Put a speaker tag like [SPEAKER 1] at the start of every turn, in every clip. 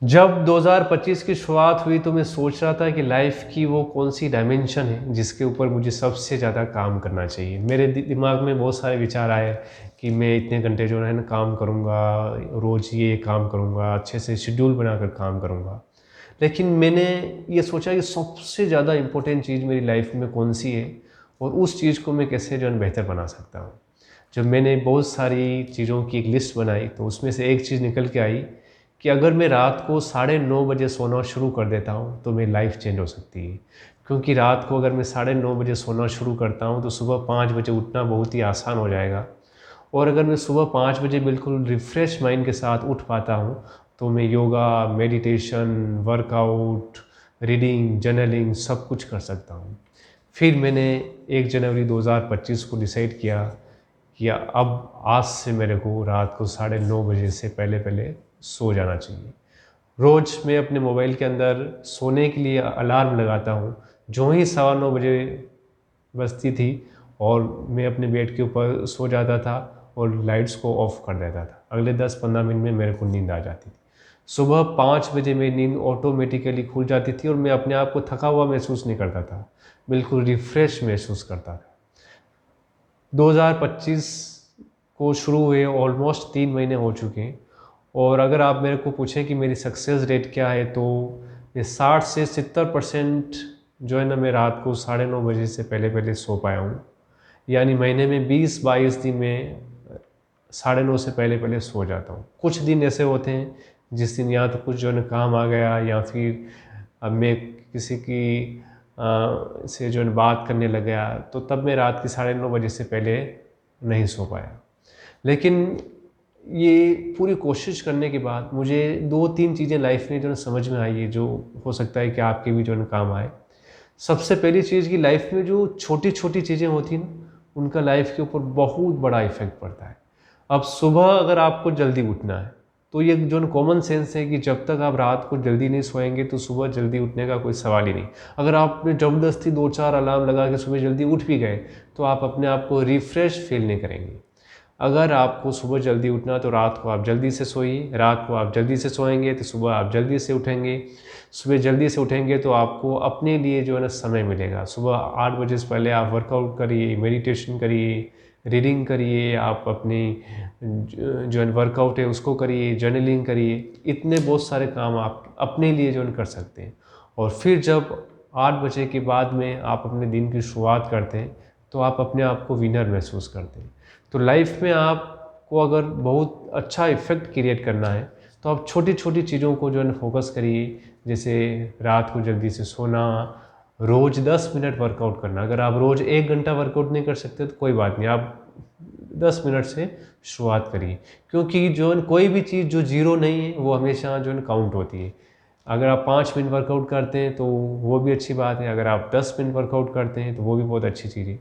[SPEAKER 1] जब 2025 की शुरुआत हुई तो मैं सोच रहा था कि लाइफ की वो कौन सी डायमेंशन है जिसके ऊपर मुझे सबसे ज़्यादा काम करना चाहिए। मेरे दिमाग में बहुत सारे विचार आए कि मैं इतने घंटे जो है ना काम करूँगा, रोज़ ये काम करूँगा, अच्छे से शेड्यूल बनाकर काम करूँगा। लेकिन मैंने ये सोचा कि सबसे ज़्यादा इम्पोर्टेंट चीज़ मेरी लाइफ में कौन सी है और उस चीज़ को मैं कैसे जो है बेहतर बना सकता हूँ। जब मैंने बहुत सारी चीज़ों की एक लिस्ट बनाई तो उसमें से एक चीज़ निकल के आई कि अगर मैं रात को 9:30 बजे सोना शुरू कर देता हूँ तो मेरी लाइफ चेंज हो सकती है। क्योंकि रात को अगर मैं 9:30 बजे सोना शुरू करता हूँ तो सुबह 5 बजे उठना बहुत ही आसान हो जाएगा। और अगर मैं सुबह 5 बजे बिल्कुल रिफ़्रेश माइंड के साथ उठ पाता हूँ तो मैं yoga, meditation, workout, reading, journaling सब कुछ कर सकता हूँ। फिर मैंने 1 जनवरी 2025 को डिसाइड किया कि अब आज से मेरे को रात को 9:30 बजे से पहले-पहले सो जाना चाहिए। रोज़ मैं अपने मोबाइल के अंदर सोने के लिए अलार्म लगाता हूँ। जो ही 9:15 बजे बजती थी और मैं अपने बेड के ऊपर सो जाता था और लाइट्स को ऑफ़ कर देता था। अगले 10-15 मिनट में मेरे को नींद आ जाती थी। सुबह 5 बजे मेरी नींद ऑटोमेटिकली खुल जाती थी और मैं अपने आप को थका हुआ महसूस नहीं करता था। बिल्कुल रिफ़्रेश महसूस करता था। 2025 को शुरू हुए ऑलमोस्ट 3 महीने हो चुके हैं और अगर आप मेरे को पूछें कि मेरी सक्सेस रेट क्या है तो ये 60 से 70% जो है ना मैं रात को 9:30 बजे से पहले-पहले सो पाया हूँ। यानी महीने में 20-22 दिन में 9:30 से पहले-पहले सो जाता हूँ। कुछ दिन ऐसे होते हैं जिस दिन या तो कुछ जो है ना काम आ गया या फिर अब मैं किसी की से जो है ना बात करने लग गया तो तब मैं रात की 9:30 बजे से पहले नहीं सो पाया। लेकिन ये पूरी कोशिश करने के बाद मुझे 2-3 चीज़ें लाइफ में जो है समझ में आई है जो हो सकता है कि आपके भी जो है ना काम आए। सबसे पहली चीज़ कि लाइफ में जो छोटी-छोटी चीज़ें होती हैं ना, उनका लाइफ के ऊपर बहुत बड़ा इफ़ेक्ट पड़ता है। अब सुबह अगर आपको जल्दी उठना है, तो ये जो न कॉमन सेंस है कि जब तक आप रात को जल्दी नहीं सोएँगे, तो सुबह जल्दी उठने का कोई सवाल ही नहीं। अगर आपने ज़बरदस्ती 2-4 अलार्म लगा के सुबह जल्दी उठ भी गए, तो आप अपने आप को रिफ्रेश फ़ील नहीं करेंगे। अगर आपको सुबह जल्दी उठना है तो रात को आप जल्दी से सोइए, रात को आप जल्दी से सोएँगे तो सुबह आप जल्दी से उठेंगे। सुबह जल्दी से उठेंगे तो आपको अपने लिए जो है ना समय मिलेगा। सुबह 8 बजे से पहले आप वर्कआउट करिए, मेडिटेशन करिए, रीडिंग करिए, आप अपनी जो है वर्कआउट है उसको करिए, जर्नलिंग करिए। इतने बहुत सारे काम आप अपने लिए जो है कर सकते हैं। और फिर जब 8 बजे के बाद में आप अपने दिन की शुरुआत करते हैं, तो आप अपने आप को विनर महसूस करते हैं। तो लाइफ में आपको अगर बहुत अच्छा इफ़ेक्ट क्रिएट करना है, तो आप छोटी-छोटी चीज़ों को जो है ना फ़ोकस करिए। जैसे रात को जल्दी से सोना, रोज़ 10 मिनट वर्कआउट करना। अगर आप रोज़ 1 घंटा वर्कआउट नहीं कर सकते तो कोई बात नहीं, आप 10 मिनट से शुरुआत करिए। क्योंकि जो है कोई भी चीज़ जो ज़ीरो नहीं है, वो हमेशा जो है काउंट होती है। अगर आप 5 मिनट वर्कआउट करते हैं, तो वो भी अच्छी बात है। अगर आप 10 मिनट वर्कआउट करते हैं, तो वो भी बहुत अच्छी चीज़ है।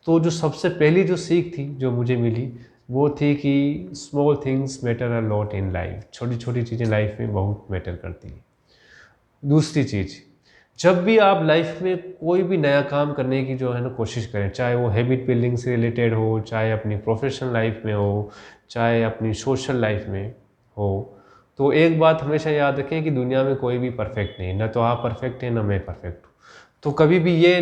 [SPEAKER 1] तो जो सबसे पहली जो सीख थी जो मुझे मिली वो थी कि small things matter a lot in life. छोटी-छोटी चीज़ें लाइफ में बहुत मैटर करती हैं। दूसरी चीज़, जब भी आप लाइफ में कोई भी नया काम करने की जो है ना कोशिश करें, चाहे वो हैबिट बिल्डिंग से रिलेटेड हो, चाहे अपनी प्रोफेशनल लाइफ में हो, चाहे अपनी सोशल लाइफ में हो, तो एक बात हमेशा याद रखें कि दुनिया में कोई भी परफेक्ट नहीं है। ना तो आप परफेक्ट हैं, ना मैं परफेक्ट हूँ। तो कभी भी ये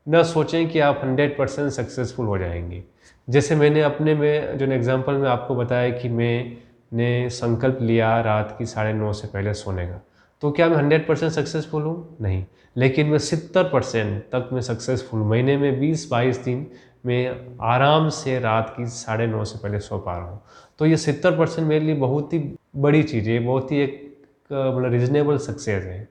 [SPEAKER 1] ना सोचें कि आप 100% सक्सेसफुल हो जाएँगे। जैसे मैंने अपने में जो एग्ज़ाम्पल में आपको बताया कि मैंने संकल्प लिया रात की 9:30 से पहले सोने का। तो क्या मैं 100% सक्सेसफुल हूँ? नहीं। लेकिन मैं 70% तक मैं सक्सेसफुल हूँ। महीने में 20-22 दिन मैं आराम से रात की 9:30 से पहले सो पा रहा हूँ। तो ये 70% मेरे लिए बहुत ही बड़ी चीज़ है, बहुत ही एक मतलब रीज़नेबल सक्सेस है।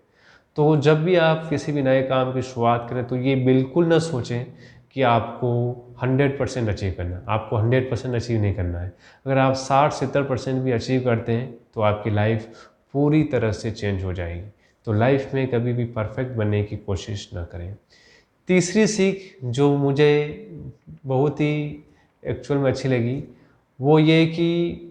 [SPEAKER 1] तो जब भी आप किसी भी नए काम की शुरुआत करें तो ये बिल्कुल ना सोचें कि आपको 100% अचीव करना है। आपको 100% अचीव नहीं करना है। अगर आप 60-70% भी अचीव करते हैं तो आपकी लाइफ पूरी तरह से चेंज हो जाएगी। तो लाइफ में कभी भी परफेक्ट बनने की कोशिश ना करें। तीसरी सीख जो मुझे बहुत ही एक्चुअल में अच्छी लगी वो ये कि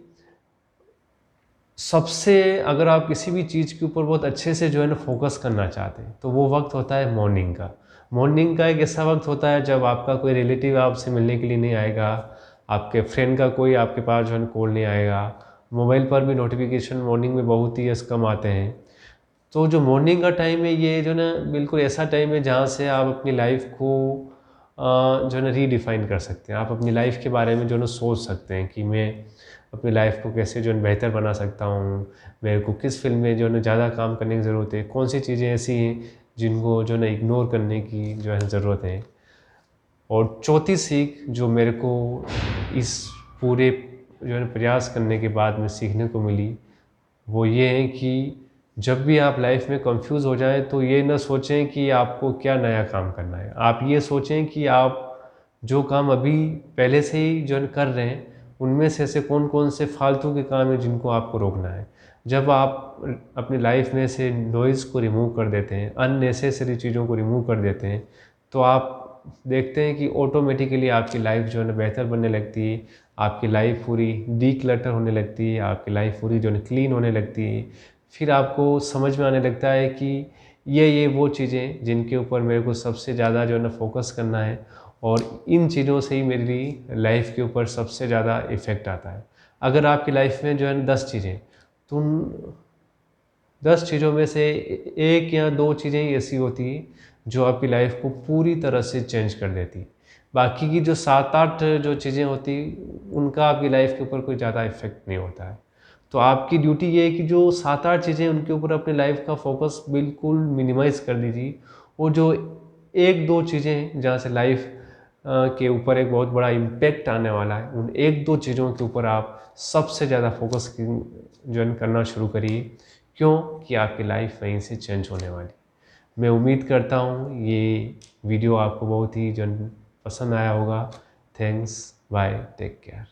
[SPEAKER 1] सबसे अगर आप किसी भी चीज़ के ऊपर बहुत अच्छे से जो है ना फ़ोकस करना चाहते हैं, तो वो वक़्त होता है मॉर्निंग का। मॉर्निंग का एक ऐसा वक़्त होता है जब आपका कोई रिलेटिव आपसे मिलने के लिए नहीं आएगा, आपके फ्रेंड का कोई आपके पास जो है ना कॉल नहीं आएगा, मोबाइल पर भी नोटिफिकेशन मॉर्निंग में बहुत ही कम आते हैं। तो जो मॉर्निंग का टाइम है ये जो ना बिल्कुल ऐसा टाइम है जहाँ से आप अपनी लाइफ को जो है ना रीडिफाइन कर सकते हैं। आप अपनी लाइफ के बारे में जो है ना सोच सकते हैं कि मैं अपनी लाइफ को कैसे जो है बेहतर बना सकता हूँ, मेरे को किस फील्ड में जो है ना ज़्यादा काम करने की ज़रूरत है, कौन सी चीज़ें ऐसी हैं जिनको जो है ना इग्नोर करने की जो है ज़रूरत है। और चौथी सीख जो मेरे को इस पूरे जो है ना प्रयास करने के बाद में सीखने को मिली, वो ये है कि जब भी आप लाइफ में कंफ्यूज हो जाएं तो ये ना सोचें कि आपको क्या नया काम करना है। आप ये सोचें कि आप जो काम अभी पहले से ही जो है कर रहे हैं, उनमें से ऐसे कौन कौन से फालतू के काम हैं जिनको आपको रोकना है। जब आप अपनी लाइफ में से नॉइज़ को रिमूव कर देते हैं, अननेसेसरी चीज़ों को रिमूव कर देते हैं, तो आप देखते हैं कि ऑटोमेटिकली आपकी लाइफ जो है ना बेहतर बनने लगती है। आपकी लाइफ पूरी डीक्लटर होने लगती है, आपकी लाइफ पूरी जो है क्लीन होने लगती है। फिर आपको समझ में आने लगता है कि ये वो चीज़ें जिनके ऊपर मेरे को सबसे ज़्यादा जो है ना फोकस करना है, और इन चीज़ों से ही मेरी लाइफ के ऊपर सबसे ज़्यादा इफ़ेक्ट आता है। अगर आपकी लाइफ में जो है ना 10 चीज़ें, तो उन 10 चीज़ों में से एक या 2 चीज़ें ही ऐसी होती हैं जो आपकी लाइफ को पूरी तरह से चेंज कर देती। बाकी की जो 7-8 जो चीज़ें होती, उनका आपकी लाइफ के ऊपर कोई ज़्यादा इफ़ेक्ट नहीं होता है। तो आपकी ड्यूटी ये है कि जो 7-8 चीज़ें उनके ऊपर अपनी लाइफ का फोकस बिल्कुल मिनिमाइज़ कर दीजिए, और जो 1-2 चीज़ें हैं जहाँ से लाइफ के ऊपर एक बहुत बड़ा इम्पैक्ट आने वाला है, उन 1-2 चीज़ों के ऊपर आप सबसे ज़्यादा फोकस जो है करना शुरू करिए। क्यों? कि आपकी लाइफ वहीं से चेंज होने वाली। मैं उम्मीद करता हूँ ये वीडियो आपको बहुत ही जो है पसंद आया होगा। Thanks, bye, take care.